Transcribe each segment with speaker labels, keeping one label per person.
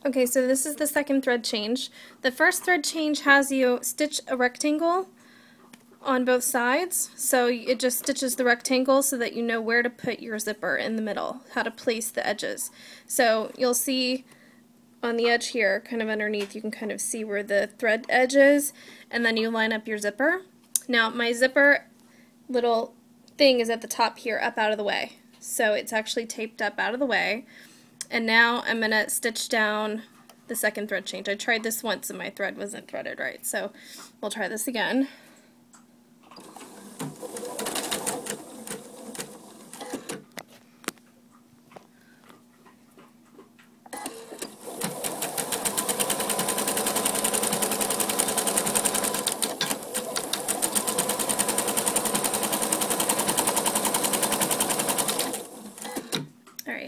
Speaker 1: Okay, so this is the second thread change. The first thread change has you stitch a rectangle on both sides, so it just stitches the rectangle so that you know where to put your zipper in the middle, how to place the edges. So you'll see on the edge here, kind of underneath, you can kind of see where the thread edge is, and then you line up your zipper. Now my zipper little thing is at the top here, up out of the way. So it's actually taped up out of the way. And now I'm going to stitch down the second thread change. I tried this once and my thread wasn't threaded right, so we'll try this again.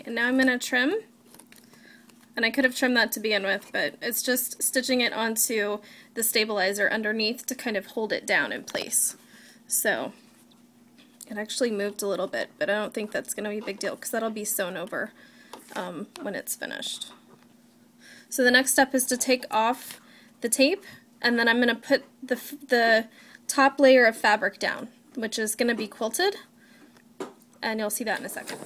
Speaker 1: And now I'm going to trim, and I could have trimmed that to begin with, but it's just stitching it onto the stabilizer underneath to kind of hold it down in place. So it actually moved a little bit, but I don't think that's going to be a big deal because that'll be sewn over when it's finished. So the next step is to take off the tape, and then I'm going to put the top layer of fabric down, which is going to be quilted, and you'll see that in a second.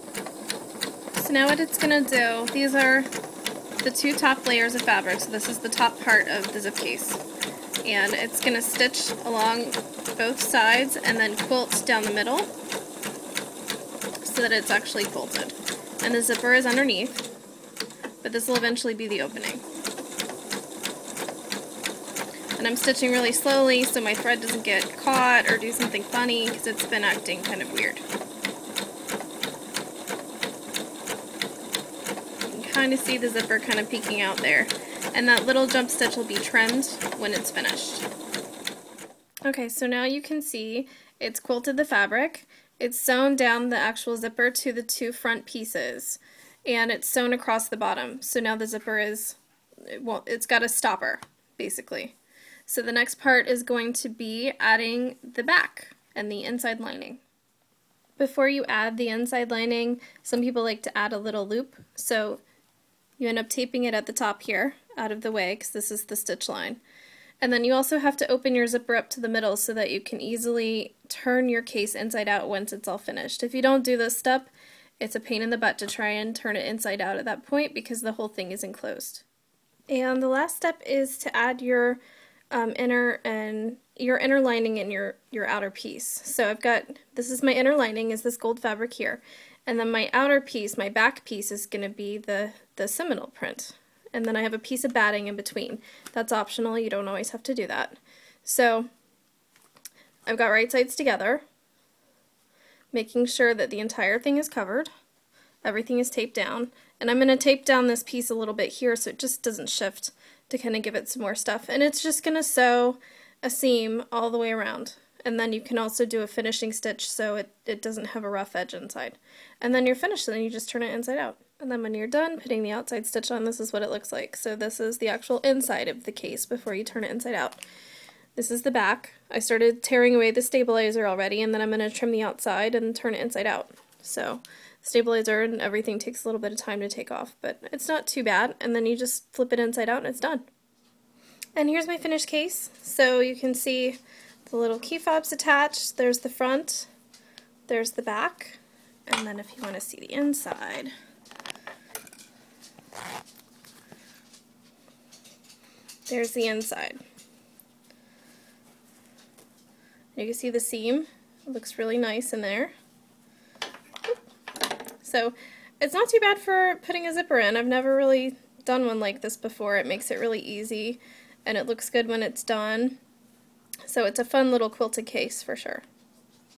Speaker 1: So now what it's going to do, these are the two top layers of fabric, so this is the top part of the zip case. And it's going to stitch along both sides and then quilt down the middle so that it's actually quilted. And the zipper is underneath, but this will eventually be the opening. And I'm stitching really slowly so my thread doesn't get caught or do something funny because it's been acting kind of weird. Kind of see the zipper kind of peeking out there, and that little jump stitch will be trimmed when it's finished. Okay, so now you can see it's quilted the fabric, it's sewn down the actual zipper to the two front pieces, and it's sewn across the bottom. So now the zipper is, well, it's got a stopper basically. So the next part is going to be adding the back and the inside lining. Before you add the inside lining, some people like to add a little loop, so you end up taping it at the top here, out of the way, because this is the stitch line. And then you also have to open your zipper up to the middle so that you can easily turn your case inside out once it's all finished. If you don't do this step, it's a pain in the butt to try and turn it inside out at that point because the whole thing is enclosed. And the last step is to add your inner lining and your outer piece. So I've got, this is my inner lining, is this gold fabric here. And then my outer piece, my back piece, is going to be the Seminole print. And then I have a piece of batting in between. That's optional, you don't always have to do that. So I've got right sides together, making sure that the entire thing is covered. Everything is taped down. And I'm going to tape down this piece a little bit here so it just doesn't shift to kind of give it some more stuff. And it's just going to sew a seam all the way around. And then you can also do a finishing stitch so it doesn't have a rough edge inside. And then you're finished, and then you just turn it inside out. And then when you're done putting the outside stitch on, this is what it looks like. So this is the actual inside of the case before you turn it inside out. This is the back. I started tearing away the stabilizer already, and then I'm going to trim the outside and turn it inside out. So stabilizer and everything takes a little bit of time to take off, but it's not too bad. And then you just flip it inside out and it's done. And here's my finished case. So you can see the little key fobs attached. There's the front, there's the back, and then if you want to see the inside, there's the inside. You can see the seam. It looks really nice in there. So it's not too bad for putting a zipper in. I've never really done one like this before. It makes it really easy, and it looks good when it's done. So it's a fun little quilted case for sure.